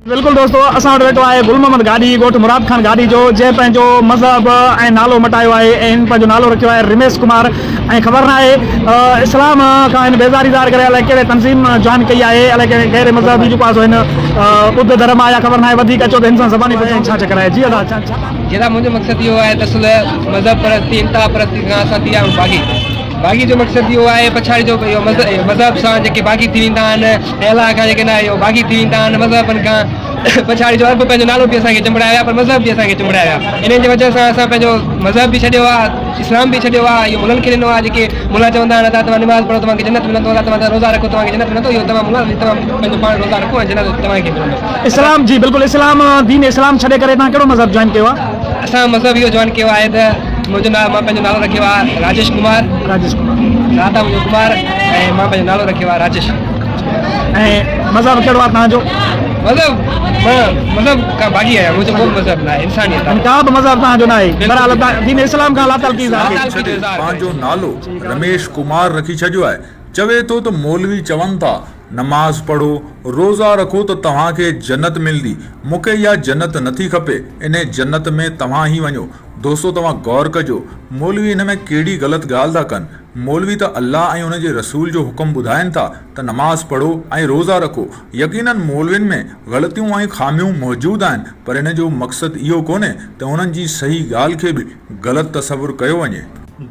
बिल्कुल दोस्तों, असां वटि वेठो आहे गुल मोहम्मद गादी, ॻोठ मुराद खान गादी जो, जंहिं पंहिंजो मज़हब ऐं नालो मटायो आहे ऐं हिन पंहिंजो नालो रखियो आहे रमेश कुमार। ऐं ख़बर न आहे इस्लाम खां हिन बेज़ारीदार करे अलाए कहिड़े तंज़ीम जॉइन कई आहे, अलाए कहिड़े मज़हब जी पास हिन ॿुध धर्म आहे या ख़बर न आहे। वधीक अचो त हिन सां ज़बानी पुछो छा चकर आहे। जी अदा जेड़ा मुझे मकसद यो है दरअसल मजहब परस्ती इंतहा परस्ती खां असां थी आहियूं बाग़ी जो मकसद यो आहे पछाड़ी जो मज़हब सां जेके बाग़ी थी वेंदा आहिनि ऐं अलाह खां जेके न इहो बाग़ी थी वेंदा आहिनि मज़हबनि खां पछाड़ी जो अरब पंहिंजो नालो बि असांखे चिंबड़ाया पर मज़हब बि असांखे चिंबड़ाया। इन जी वजह सां असां पंहिंजो मज़हब बि छॾियो आहे, इस्लाम बि छॾियो आहे। इहो मुलनि खे ॾिनो आहे जेके मुला चवंदा आहिनि अदा तव्हां निमाज़ पढ़ो तव्हांखे जन्नत मिलंदो, अदा तव्हां रोज़ा रखो तव्हांखे जन्नत मिलंदो। इहो तव्हां मुला तव्हां पंहिंजो पाण रोज़ा रखो ऐं जन्नत तव्हांखे मिलंदो। इस्लाम जी बिल्कुलु इस्लाम दीन इस्लाम छॾे करे तव्हां कहिड़ो मज़हब जॉइन कयो आहे? असां मज़हब इहो जॉइन कयो आहे त मुंहिंजो नालो मां पंहिंजो नालो रखियो आहे राजेश कुमार। दादा मुंहिंजो कुमार ऐं मां पंहिंजो नालो रखियो आहे राजेश। ऐं मज़हब कहिड़ो आहे तव्हांजो? मज़हब का बाग़ी आहियां, मुंहिंजो को मज़हब न आहे, इंसानियत आहे। का बि मज़हब तव्हांजो न आहे, बहरहाल दीन इस्लाम खां लातल की पंहिंजो नालो रमेश कुमार रखी छॾियो आहे। चवे थो त मौलवी चवनि था नमाज़ पढ़ो रोज़ा रखो त तव्हांखे जन्नत मिलंदी, मूंखे इहा जन्नत नथी खपे, इन जन्नत में तव्हां ई वञो। दोस्तों तव्हां गौर कजो मौलवी हिन में कहिड़ी ग़लति ॻाल्हि था कनि। मौलवी त अल्लाह ऐं हुनजे रसूल जो हुकुम ॿुधाइनि था त नमाज़ पढ़ो ऐं रोज़ा रखो। यकीनन मौलवियुनि में ग़लतियूं ऐं खामियूं मौजूदु आहिनि, पर हिन जो मक़सदु इहो कोन्हे त हुननि जी सही ॻाल्हि खे बि ग़लति तसवुरु कयो वञे।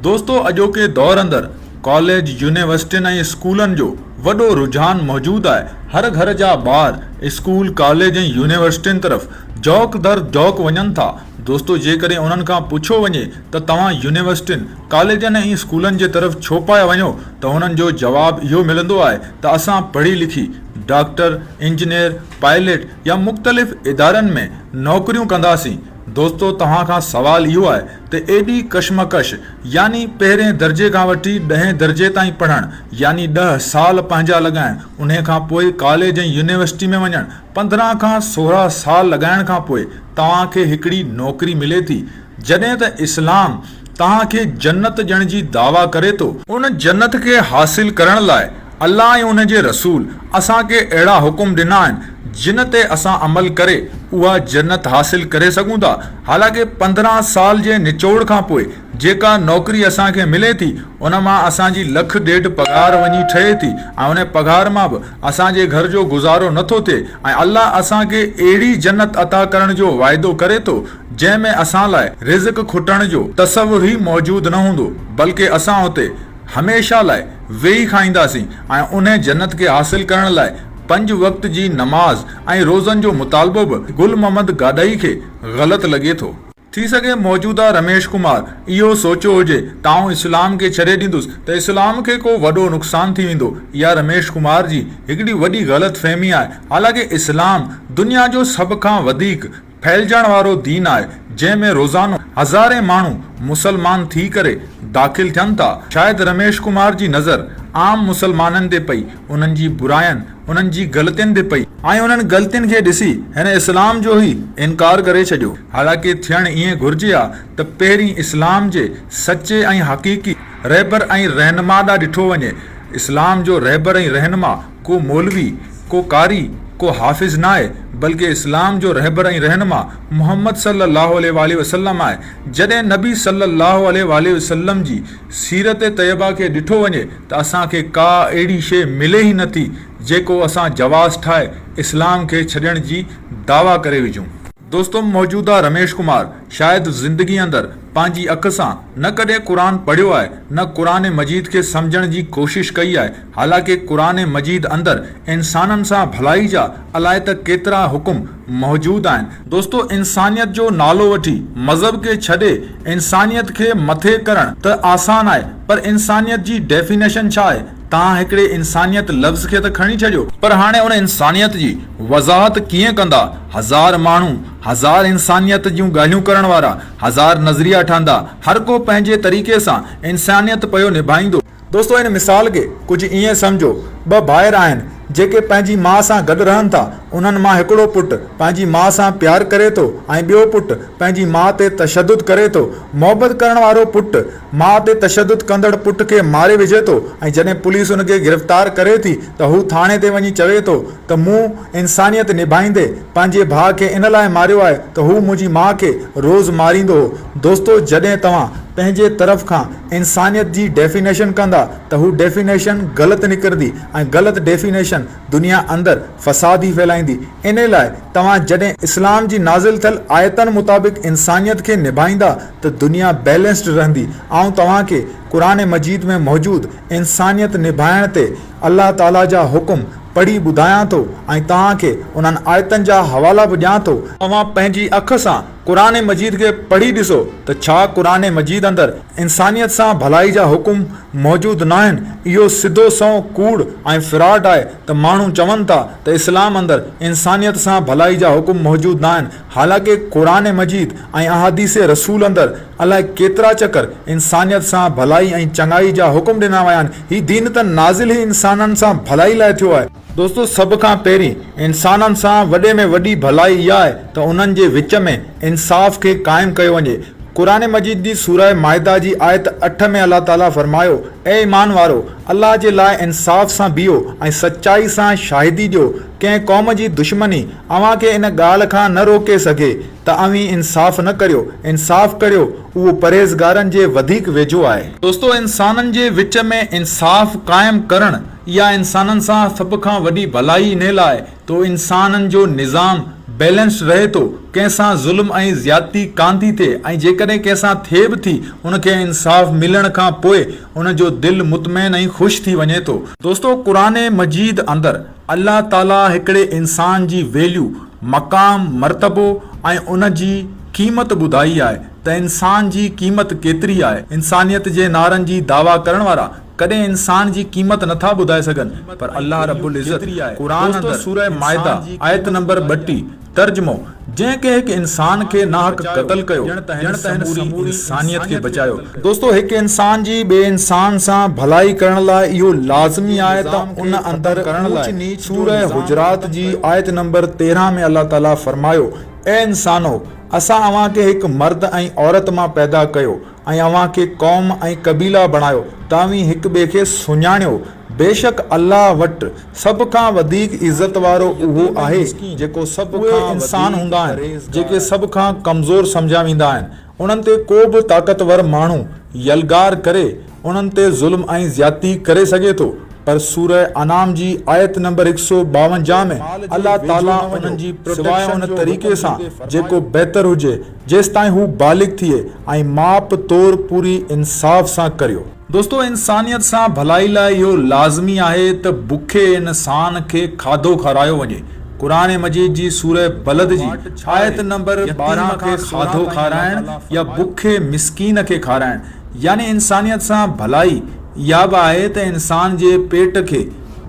दोस्तों अॼोके दौर अंदरि कॉलेज यूनिवर्सिटियुनि ऐं स्कूलनि जो वॾो रुझान मौजूदु आहे। हर घर जा ॿार स्कूल कॉलेज ऐं यूनिवर्सिटियुनि तरफ़ जौक दर जौक वञनि था। दोस्तों जेकॾहिं उन्हनि खां पुछो वञे त तव्हां यूनिवर्सिटियुनि कॉलेजनि ऐं स्कूलनि जे तरफ़ छो पिया वञो त हुननि जो जवाबु इहो मिलंदो आहे त असां पढ़ी लिखी डॉक्टर इंजीनियर पायलट या मुख़्तलिफ़ इदारनि में नौकरियूं कंदासीं। दोस्तों तव्हां खां सवाल इहो आहे त एॾी कशमकश यानी पहिरें दर्जे खां वठी 10 दर्जे ताईं पढ़णु यानी 10 साल पंहिंजा लॻाइण, उन खां पोइ कॉलेज ऐं यूनिवर्सिटी में वञणु 15 खां 16 साल लॻाइण खां पोइ तव्हांखे हिकिड़ी नौकरी मिले थी। जॾहिं त इस्लाम तव्हांखे जन्नत ॾियण जी दावा करे थो, उन जन्नत खे हासिल करण लाइ अल्लाह ऐं उन जे रसूल असांखे अहिड़ा हुकुम ॾिना आहिनि जिन ते असां अमल करे उहा जन्नत हासिल करे सघूं था। हालांकि 15 साल जे निचोड़ खां पोइ जेका नौकरी असांखे मिले थी उन मां असांजी 1.5 लख पघार वञी ठहे थी ऐं उन पघार मां बि असांजे घर जो गुज़ारो नथो थिए ऐं अल्लाह असांखे अहिड़ी जन्नत अता करण जो वाइदो करे थो जंहिंमें असां लाइ रिज़्क़ खुटण जो तसवुर ई मौजूदु न हूंदो, बल्कि असां हुते हमेशा लाइ वेही खाईंदासीं ऐं उन जन्नत खे हासिल करण लाइ 5 वक़्त जी नमाज़ ऐं रोज़नि जो मुतालबो बि गुल मोहम्मद गादई खे ग़लति लॻे थो। थी सघे मौजूदा रमेश कुमार इहो सोचियो हुजे त आउं इस्लाम खे छॾे ॾींदुसि त इस्लाम खे को वॾो नुक़सानु थी वेंदो। इहा रमेश कुमार जी हिकिड़ी वॾी ग़लति फ़हमी आहे। हालांकि इस्लाम दुनिया जो सभ खां वधीक फैलजण वारो दीन आहे जंहिंमें रोज़ानो हज़ारे माण्हू मुसलमान थी करे दाख़िल थियनि था। शायदि रमेश कुमार जी नज़र आम मुसलमाननि ते पई, उन्हनि जी बुराइनि उन्हनि जी ग़लतियुनि ते पई ऐं उन्हनि ग़लतियुनि खे ॾिसी हिन इस्लाम जो ई इनकार करे छॾियो। हालांकि थियणु ईअं घुरिजे हा त पहिरीं इस्लाम जे सचे ऐं हक़ीक़ी रहबर ऐं रहनुमा ॾांहुं ॾिठो वञे। इस्लाम जो रहबर ऐं रहनुमा को मौलवी को कारी को हाफ़िज़ न आहे, बल्कि इस्लाम जो रहबर ऐं रहनुमा मुहम्मद सल्लल्लाहु अलैहि वसल्लम आहे। जॾहिं नबी सल्लल्लाहु अलैहि वसल्लम जी सीरत तैयबा खे ॾिठो वञे त असांखे का अहिड़ी शइ मिले ई नथी जेको असां जवाज़ ठाहे इस्लाम खे छॾण जी दावा करे विझूं। दोस्तों मौजूदा रमेश कुमार शायदि ज़िंदगी अंदरि पंहिंजी अख सां न कॾहिं क़ुरान पढ़ियो आहे न क़ुरान मजीद खे सम्झण जी कोशिश कई आहे। हालांकि क़ुरान मजीद अंदरि इंसाननि सां भलाई जा अलाए त केतिरा हुकुम मौजूदु आहिनि। दोस्तों इंसानियत जो नालो वठी मज़हब खे छॾे इंसानियत खे मथे करणु त आसान आहे, पर इंसानियत जी डेफिनेशन छा आहे? तव्हां हिकिड़े इंसानियत लफ़्ज़ खे त खणी छॾियो, पर हाणे उन इंसानियत जी वज़ाहत कीअं कंदा? 1000 माण्हू 1000 इंसानियत जूं ॻाल्हियूं करण वारा 1000 नज़रिया ठहंदा, हर को पंहिंजे तरीक़े सां इंसानियत पियो निभाईंदो। दोस्तों इन मिसाल खे कुझु ईअं सम्झो, 2 भाइर आहिनि, जेके पंहिंजी माउ सां गॾु रहनि था उन्हनि मां हिकिड़ो पुटु पंहिंजी माउ सां प्यार करे थो ऐं ॿियो पुटु पंहिंजी माउ ते तशदुद करे थो। मोहबत करण वारो पुटु माउ ते तशदुद कंदड़ पुट खे मारे विझे थो ऐं जॾहिं पुलिस हुनखे गिरफ़्तार करे थी त हू थाणे ते वञी चवे थो त मूं इंसानियत निभाईंदे पंहिंजे भाउ खे इन लाइ मारियो आहे त हू मुंहिंजी माउ खे रोज़ मारींदो हो। दोस्तो, जॾहिं तव्हां पंहिंजे तरफ़ खां इंसानियत जी डेफिनेशन कंदा त हू डेफिनेशन ग़लति निकिरंदी ऐं ग़लति डेफिनेशन दुनिया अंदरि फ़साद ई फैलाईंदी। इन लाइ तव्हां जॾहिं इस्लाम जी नाज़िल थियल आयतनि मुताबिक़ इंसानियत खे निभाईंदा त दुनिया बैलेंस्ड रहंदी। ऐं तव्हांखे क़ुरान मजीद में मौजूदु इंसानियत निभाइण ते अल्लाह ताला जा हुकुम पढ़ी ॿुधायां थो ऐं तव्हांखे उन्हनि आयतनि जा हवाला बि ॾियां थो। तव्हां पंहिंजी अख सां क़ुरान मजीद खे पढ़ी ॾिसो त छा क़ुरान मजीद अंदरि इंसानियत सां भलाई जा हुकुम मौजूदु न आहिनि। इहो सिधो सओं कूड़ ऐं फ्रॉड आहे त माण्हू चवनि था त इस्लाम अंदरि इंसानियत सां भलाई जा हुकुम मौजूदु न आहिनि। हालांकि क़ुरान मजीद ऐं अहादीस रसूल अंदरि अलाए केतिरा चकर इंसानियत सां भलाई ऐं चङाई जा हुकुम ॾिना विया आहिनि। हीउ दीन त नाज़िल ई इंसाननि सां भलाई लाइ थियो आहे। दोस्तो, सभ खां पहिरीं इंसाननि सां वॾे में वॾी भलाई इहा आहे त उन्हनि जे विच में इंसाफ़ खे क़ाइमु कयो वञे। क़ुरान मजीद जी सूरह माइदा जी आयत 8 में अल्लाह ताला फरमायो, ए ईमान वारो, अल्लाह जे लाइ इंसाफ़ सां बीहो ऐं सचाई सां शाहिदी ॾियो। कंहिं क़ौम जी दुश्मनी अव्हां खे इन ॻाल्हि खां न रोके सघे त अव्हीं इंसाफ़ न करियो। इंसाफ़ करियो, उहो परहेज़गारनि जे वधीक वेझो आहे। दोस्तो, इंसाननि जे विच में इंसाफ़ क़ाइमु करणु या इंसाननि सां सभ खां वॾी भलाई इन लाइ तो इंसाननि जो निज़ाम बैलेंस रहे थो, कंहिंसां ज़ुल्म ऐं ज़्यादती कान थी थिए ऐं जेकॾहिं कंहिंसां थिए बि थी उनखे इंसाफ़ मिलण खां पोइ उनजो दिलि मुतमइन ऐं ख़ुशि थी वञे थो। दोस्तो, क़ुरान मजीद अंदरि अल्लाह ताला हिकिड़े इंसान जी वैल्यू, मक़ाम, मर्तबो ऐं उन जी क़ीमत ॿुधाई आहे त इंसान जी क़ीमत केतिरी आहे। इंसानियत जे नारनि जी दावा करण वारा कॾहिं इंसान जी क़ीमत नथा ॿुधाए सघनि, पर अल्लाह रब्बुल इज़्ज़त क़ुरान अंदरि सूरह माइदा आयत नंबर 32 तर्जुमो, जंहिंखे हिकु इंसान खे नाहक क़त्ल कयो ॼण त हिन समूरी इंसानियत खे बचायो। दोस्तो, हिकु इंसान जी ॿिए इंसान सां भलाई करण लाइ इहो लाज़मी आहे त उन अंदरि करण लाइ सूरह हुजरात जी आयत नंबर 13 में अल्लाह ताला फरमायो, ए इंसानो, असां अव्हां खे हिकु मर्द ऐं औरत मां पैदा कयो ऐं अव्हां खे क़ौम ऐं क़बीला बणायो त अव्हीं हिक ॿिए खे सुञाणियो। बेशक अल्लाह वटि सभ खां वधीक इज़त वारो उहो आहे जेको सभ खां इंसान हूंदा आहिनि जेके सभ खां कमज़ोर सम्झा वेंदा आहिनि। उन्हनि ते को बि ताक़तवर माण्हू यलगार करे उन्हनि ते ज़ुल्म ऐं ज़्यादती करे सघे थो, पर सूरह अनाम जी आयत नंबर 152 में अल्लाह ताला उन्हनि जी सिवाय उन तरीक़े सां जेको बहितर हुजे जेसिताईं हू बालिग थिए ऐं माप तौर पूरी इंसाफ़ सां करियो। दोस्तो, इंसानियत सां भलाई लाइ इहो लाज़मी आहे त बुखे इंसान खे खाधो खारायो वञे। क़ुरान मजीद जी सूरह बलद जी आयत नंबर 12 खे खाधो खाराइण या बुखे मिस्कीन खे खाराइण, यानी इंसानियत सां भलाई या बि आहे त इंसान जे पेट खे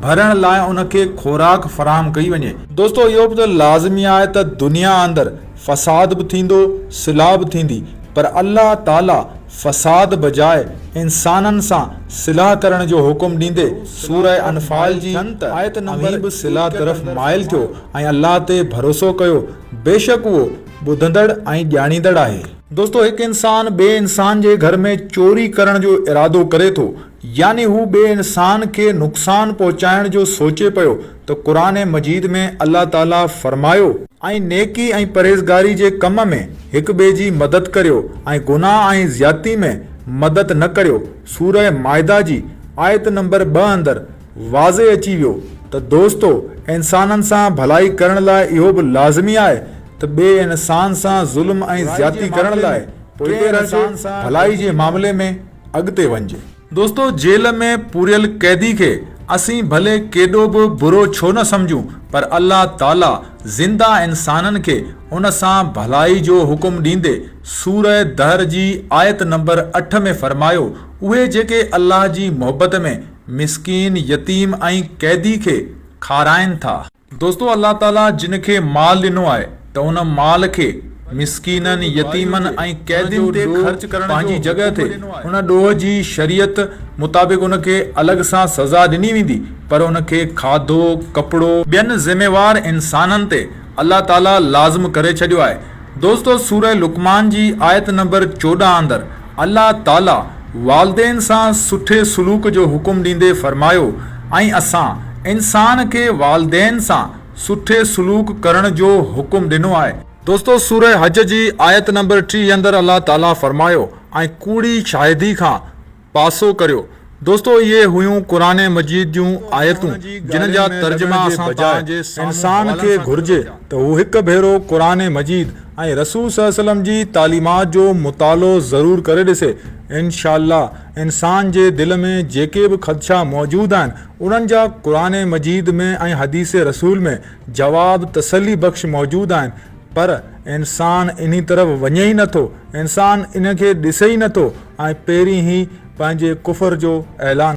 भरण लाइ उनखे खुराक फराहम कई वञे। दोस्तो, इहो बि त लाज़मी आहे त दुनिया अंदरि फ़साद बि थींदो, सिलाह बि थींदी, पर अल्लाह ताला फ़साद बजाए इंसाननि सां सिलाह करण जो हुकुम ॾींदे सूरह अनफाल जी आयत नंबर बि सिलाह तरफ़ माइल थियो ऐं अल्लाह ते भरोसो कयो। बेशक उहो ॿुधंदड़ ऐं ॼाणींदड़ आहे। दोस्तो, हिकु इंसान ॿिए इंसान जे घर में चोरी करण जो इरादो करे थो, यानी हू ॿिए इंसान खे नुक़सान पहुचाइण जो सोचे पियो त क़ुरान मजीद में अल्लाह ताला फरमायो, ऐं नेकी ऐं परहेज़गारी जे कम में हिक ॿिए जी मदद करियो ऐं गुनाह ऐं ज़्यादती में मदद न करियो। सूरह माइदा जी आयत नंबर 2 अंदरि वाज़े अची वियो त दोस्तो, इंसाननि सां भलाई करण लाइ इहो बि लाज़मी आहे त ॿिए इंसान सां ज़ुल्म ऐं ज़्यादती करण लाइ भलाई जे मामले में अॻिते वञिजे। दोस्तो, जेल में पूरियल कैदी खे असीं भले केॾो बि बुरो छो न सम्झूं, पर अल्लाह ताला ज़िंदा इंसाननि खे उन सां भलाई जो हुकुम ॾींदे सूरह दहर जी आयत नंबर 8 में फरमायो, उहे जेके अल्लाह जी मोहबत में मिस्कीन, यतीम ऐं कैदी खे खाराइनि था। दोस्तो, अल्लाह ताला जिन खे माल ॾिनो आहे त उन माल खे मिसकीननि यतीमनि ऐं कैदियुनि ते ख़र्च करण पंहिंजी जॻह ते उन ॾोह जी शरीयत मुताबिक़ उनखे अलॻि सां सज़ा ॾिनी वेंदी, पर उनखे खाधो कपिड़ो ॿियनि ज़िम्मेवार इंसाननि ते अल्लाह ताला लाज़िम करे छॾियो आहे। दोस्तो, सूरह लुकमान जी आयत नंबर 14 अंदरि अल्लाह ताला वालदेन सां सुठे सलूक जो हुकुम ॾींदे फरमायो ऐं असां इंसान खे वालदेन सां सुठे सलूक करण जो हुकुम ॾिनो आहे। दोस्तो, सूरह हज जी आयत नंबर 3 अंदरि अल्लाह ताला फरमायो ऐं कूड़ी शाहिदी खां पासो करियो। दोस्तो, ये हुयूं क़ुरान मजीद जूं आयतूं जिन जा तर्जुमा असां बजाए इंसान खे घुर्जे त हू हिकु भेरो क़ुरान मजीद ऐं रसूल सल्लल्लाहु अलैहि वसल्लम जी तालीमात जो मुतालो ज़रूर करे ॾिसे। इंशाअल्लाह इंसान जे दिल में जेके बि ख़दशा मौजूद आहिनि उन्हनि जा क़ुरान मजीद में ऐं हदीस रसूल में जवाब तसली बख़्श मौजूद आहिनि, पर इंसान इन तरफ़ वञे ई नथो, इंसान इन खे ॾिसे ई नथो ऐं पहिरीं ई पंहिंजे कुफर जो ऐलान